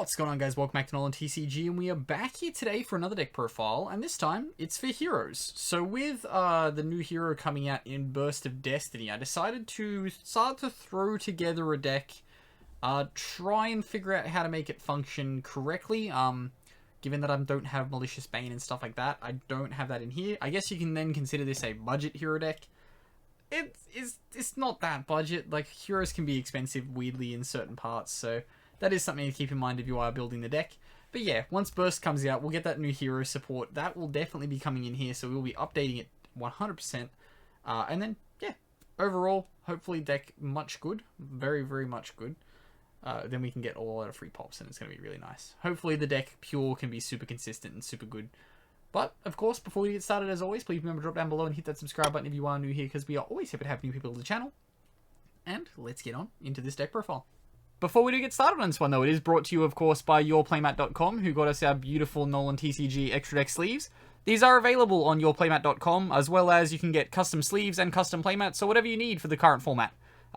What's going on, guys? Welcome back to NolanTCG, and we are back here today for another deck profile, and this time it's for heroes. So with the new hero coming out in Burst of Destiny, I decided to start to throw together a deck, try and figure out how to make it function correctly. Given that I don't have Malicious Bane and stuff like that, I don't have that in here. I guess you can then consider this a budget hero deck. It's not that budget. Like, heroes can be expensive weirdly in certain parts, so that is something to keep in mind if you are building the deck. But yeah, once Burst comes out, we'll get that new hero support. That will definitely be coming in here, so we'll be updating it 100%. And then, yeah, overall, hopefully deck much good. Very, very much good. Then we can get a lot of free pops, and it's going to be really nice. Hopefully the deck pure can be super consistent and super good. But, of course, before we get started, as always, please remember to drop down below and hit that subscribe button if you are new here, because we are always happy to have new people to the channel. And let's get on into this deck profile. Before we do get started on this one, though, it is brought to you, of course, by yourplaymat.com, who got us our beautiful NolanTCG extra deck sleeves. These are available on yourplaymat.com, as well as you can get custom sleeves and custom playmats, so whatever you need for the current format.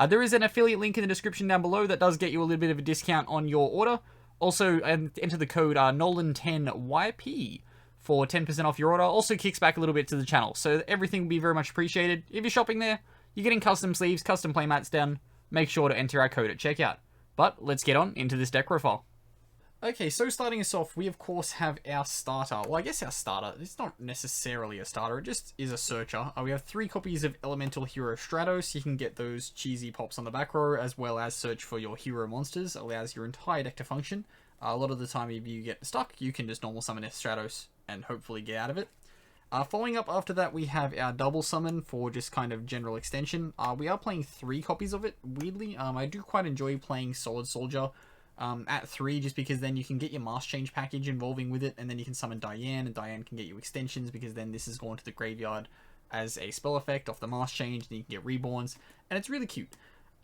There is an affiliate link in the description down below that does get you a little bit of a discount on your order. Also, enter the code NOLAN10YP for 10% off your order. Also kicks back a little bit to the channel, so everything will be very much appreciated. If you're shopping there, you're getting custom sleeves, custom playmats done. Make sure to enter our code at checkout. But let's get on into this deck profile. Okay, so starting us off, we of course have our starter. Well, I guess our starter, it's not necessarily a starter, it just is a searcher. We have 3 copies of Elemental Hero Stratos. You can get those cheesy pops on the back row, as well as search for your hero monsters. Allows your entire deck to function. A lot of the time, if you get stuck, you can just normal summon a Stratos and hopefully get out of it. Following up after that, we have our double summon for just kind of general extension. We are playing 3 copies of it, weirdly. I do quite enjoy playing Solid Soldier at 3, just because then you can get your Mask Change package involving with it, and then you can summon Diane, and Diane can get you extensions, because then this is going to the graveyard as a spell effect off the Mask Change, and you can get Reborns, and it's really cute.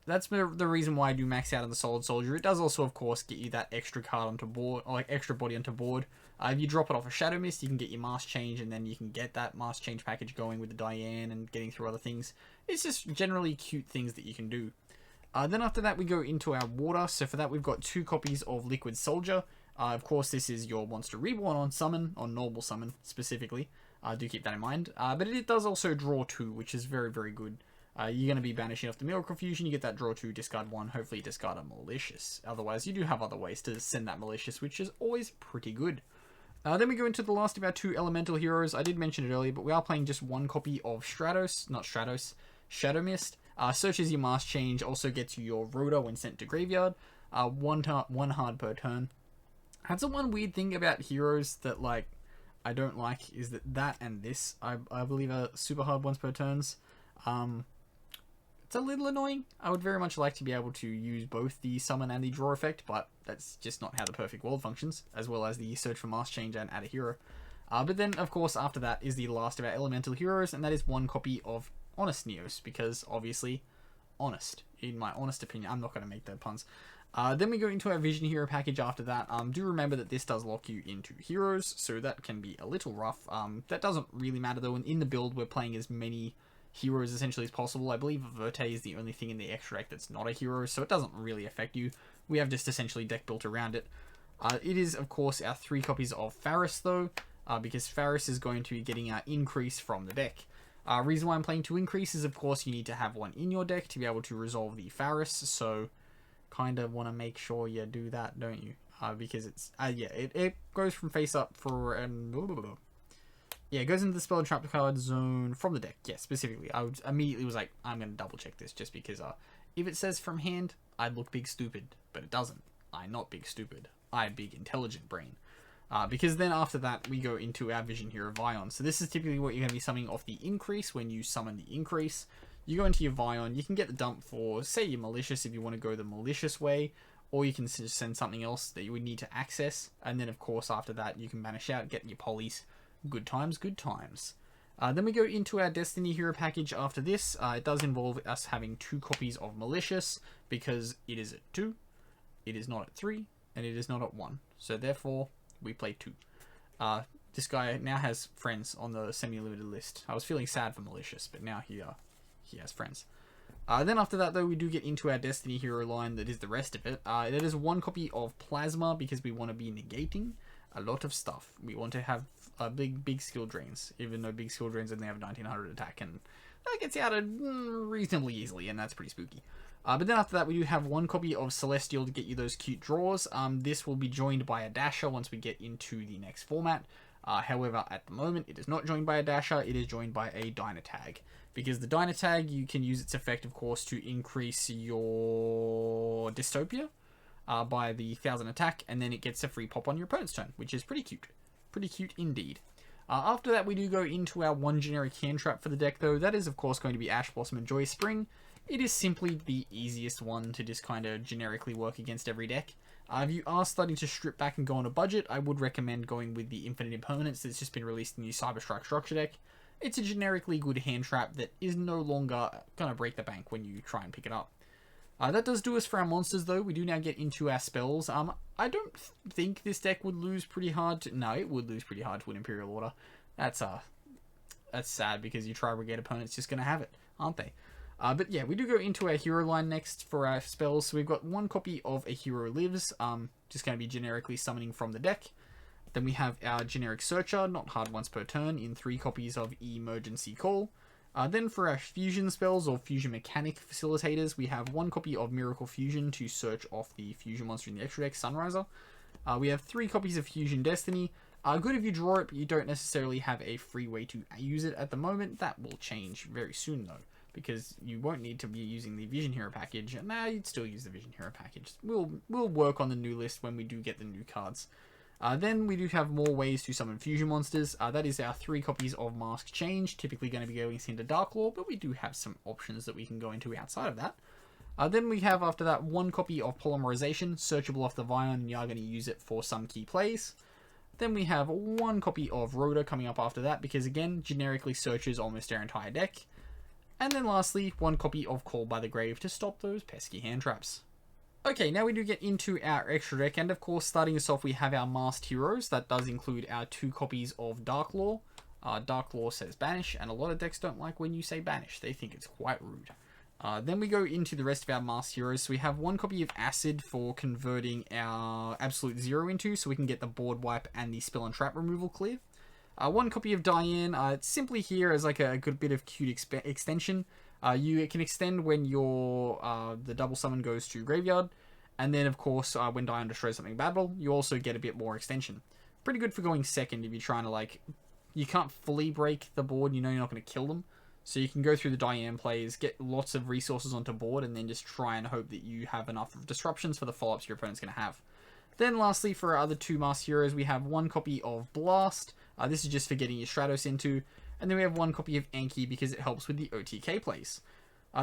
That's the reason why I do max out on the Solid Soldier. It does also, of course, get you that extra card onto board, or like extra body onto board. If you drop it off a Shadow Mist, you can get your Mask Change, and then you can get that Mask Change package going with the Diane and getting through other things. It's just generally cute things that you can do. Then after that, we go into our water. So for that, we've got 2 copies of Liquid Soldier. Of course, this is your Monster Reborn on summon, on normal summon specifically. Do keep that in mind. But it does also draw 2, which is very, very good. You're going to be banishing off the Miracle Fusion, you get that draw 2, discard 1, hopefully discard a Malicious. Otherwise, you do have other ways to send that Malicious, which is always pretty good. Then we go into the last of our 2 Elemental Heroes. I did mention it earlier, but we are playing just 1 copy of Shadow Mist. Searches your Mask Change, also gets you your Rhoda when sent to Graveyard. 1 hard per turn. That's the one weird thing about heroes that, like, I don't like, is that and this, I believe, are super hard once per turns. It's a little annoying. I would very much like to be able to use both the summon and the draw effect, but that's just not how the perfect world functions, as well as the search for Mask Change and add a hero. But then, of course, after that is the last of our Elemental Heroes, and that is 1 copy of Honest Neos, because, obviously, honest. In my honest opinion, I'm not going to make the puns. Then we go into our Vision Hero package after that. Do remember that this does lock you into heroes, so that can be a little rough. That doesn't really matter, though. In the build, we're playing as many heroes essentially as possible. I believe Verte is the only thing in the extra deck that's not a hero, so it doesn't really affect you. We have just essentially deck built around it. It is, of course, our 3 copies of Faris, though, because Faris is going to be getting our increase from the deck. Reason why I'm playing 2 increase is, of course, you need to have 1 in your deck to be able to resolve the Faris, so kind of want to make sure you do that, don't you? Because it's, yeah, it goes from face up for, yeah, it goes into the spell and trap card zone from the deck. Yeah, specifically. I immediately was like, I'm going to double check this, just because if it says from hand, I'd look big stupid, but it doesn't. I'm not big stupid. I'm big intelligent brain. Because then after that, we go into our Vision Hero Vion. So this is typically what you're going to be summoning off the increase when you summon the increase. You go into your Vion, you can get the dump for, say, your Malicious if you want to go the Malicious way, or you can just send something else that you would need to access. And then, of course, after that, you can banish out, get your Polys. Good times, good times. Then we go into our Destiny Hero package after this. It does involve us having 2 copies of Malicious, because it is at 2, it is not at 3, and it is not at 1. So therefore, we play 2. This guy now has friends on the semi-limited list. I was feeling sad for Malicious, but now he has friends. Then after that, though, we do get into our Destiny Hero line that is the rest of it. It is one copy of Plasma because we want to be negating a lot of stuff. We want to have big skill drains, even though big skill drains only have 1900 attack, and that gets out of reasonably easily, and that's pretty spooky. But then after that, we do have one copy of Celestial to get you those cute draws. This will be joined by a Dasher once we get into the next format. However, at the moment, it is not joined by a Dasher, it is joined by a Dynatag. Because the Dynatag, you can use its effect, of course, to increase your Dystopia by the 1000 attack, and then it gets a free pop on your opponent's turn, which is pretty cute. Pretty cute indeed. After that, we do go into our one generic hand trap for the deck, though. That is, of course, going to be Ash Blossom and Joyous Spring. It is simply the easiest one to just kind of generically work against every deck. If you are starting to strip back and go on a budget, I would recommend going with the Infinite Impermanence that's just been released in the Cyberstrike Structure deck. It's a generically good hand trap that is no longer going to break the bank when you try and pick it up. That does do us for our monsters, though. We do now get into our spells. I don't think this deck would lose pretty hard to... No, it would lose pretty hard to an Imperial Order. That's sad, because your Tri-Brigade opponent's just going to have it, aren't they? But yeah, we do go into our hero line next for our spells. So we've got one copy of A Hero Lives, just going to be generically summoning from the deck. Then we have our generic Searcher, not hard once per turn, in 3 copies of Emergency Call. Then for our fusion spells, or fusion mechanic facilitators, we have one copy of Miracle Fusion to search off the fusion monster in the extra deck, Sunriser. We have 3 copies of Fusion Destiny. Good if you draw it, but you don't necessarily have a free way to use it at the moment. That will change very soon, though, because you won't need to be using the Vision Hero package. And you'd still use the Vision Hero package. We'll work on the new list when we do get the new cards. Then we do have more ways to summon fusion monsters. That is our 3 copies of Mask Change, typically going to be going into Darklaw, but we do have some options that we can go into outside of that. Then we have, after that, 1 copy of Polymerization, searchable off the Vion, and you are going to use it for some key plays. Then we have 1 copy of Rhoda coming up after that, because again, generically searches almost our entire deck. And then lastly, 1 copy of Call by the Grave to stop those pesky hand traps. Okay, now we do get into our extra deck, and of course, starting us off, we have our Masked Heroes. That does include our 2 copies of Darklaw. Darklaw says Banish, and a lot of decks don't like when you say Banish. They think it's quite rude. Then we go into the rest of our Masked Heroes. So we have 1 copy of Acid for converting our Absolute Zero into, so we can get the board wipe and the spell and trap removal clear. 1 copy of Diane, it's simply here as like a good bit of cute extension. It can extend when your the double summon goes to graveyard, and then of course when Diane destroys something battle, you also get a bit more extension. Pretty good for going second if you're trying to you can't fully break the board, you know you're not going to kill them, so you can go through the Diane plays, get lots of resources onto board, and then just try and hope that you have enough of disruptions for the follow-ups your opponent's going to have. Then lastly, for our other 2 Masked Heroes, we have 1 copy of Blast. This is just for getting your Stratos into. And then we have 1 copy of Anki because it helps with the OTK plays.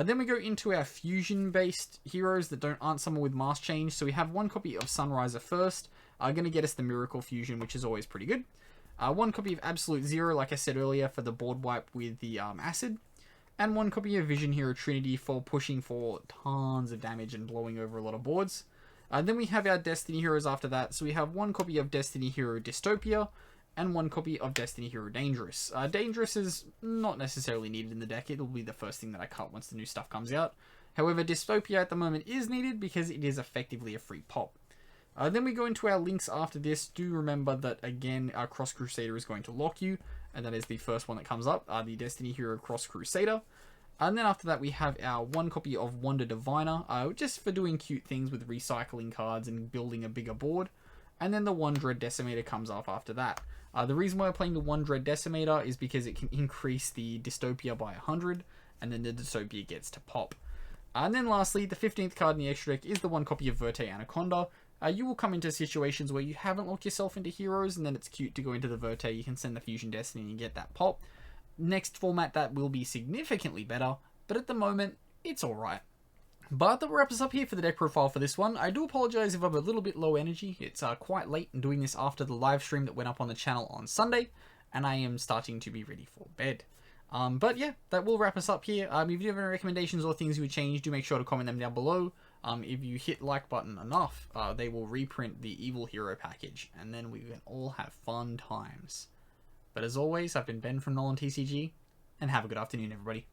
Then we go into our fusion-based heroes that aren't summoned with Mask Change. So we have 1 copy of Sunriser first. Going to get us the Miracle Fusion, which is always pretty good. 1 copy of Absolute Zero, like I said earlier, for the board wipe with the Acid. And 1 copy of Vision Hero Trinity for pushing for tons of damage and blowing over a lot of boards. Then we have our Destiny Heroes after that. So we have 1 copy of Destiny Hero Dystopia, and 1 copy of Destiny Hero Dangerous. Dangerous is not necessarily needed in the deck. It'll be the first thing that I cut once the new stuff comes out. However, Dystopia at the moment is needed because it is effectively a free pop. Then we go into our links after this. Do remember that, again, our Cross Crusader is going to lock you, and that is the first one that comes up, the Destiny Hero Cross Crusader. And then after that, we have our 1 copy of Wonder Diviner, just for doing cute things with recycling cards and building a bigger board. And then the 1 Dread Decimator comes up after that. The reason why we're playing the 1 Dread Decimator is because it can increase the Dystopia by 100, and then the Dystopia gets to pop. And then lastly, the 15th card in the extra deck is the 1 copy of Verte Anaconda. You will come into situations where you haven't locked yourself into heroes, and then it's cute to go into the Verte. You can send the Fusion Destiny and get that pop. Next format, that will be significantly better, but at the moment, it's alright. But that wraps us up here for the deck profile for this one. I do apologise if I'm a little bit low energy. It's quite late and doing this after the live stream that went up on the channel on Sunday, and I am starting to be ready for bed. But yeah, that will wrap us up here. If you have any recommendations or things you would change, do make sure to comment them down below. If you hit like button enough, they will reprint the Evil Hero package, and then we can all have fun times. But as always, I've been Ben from NolanTCG, and have a good afternoon, everybody.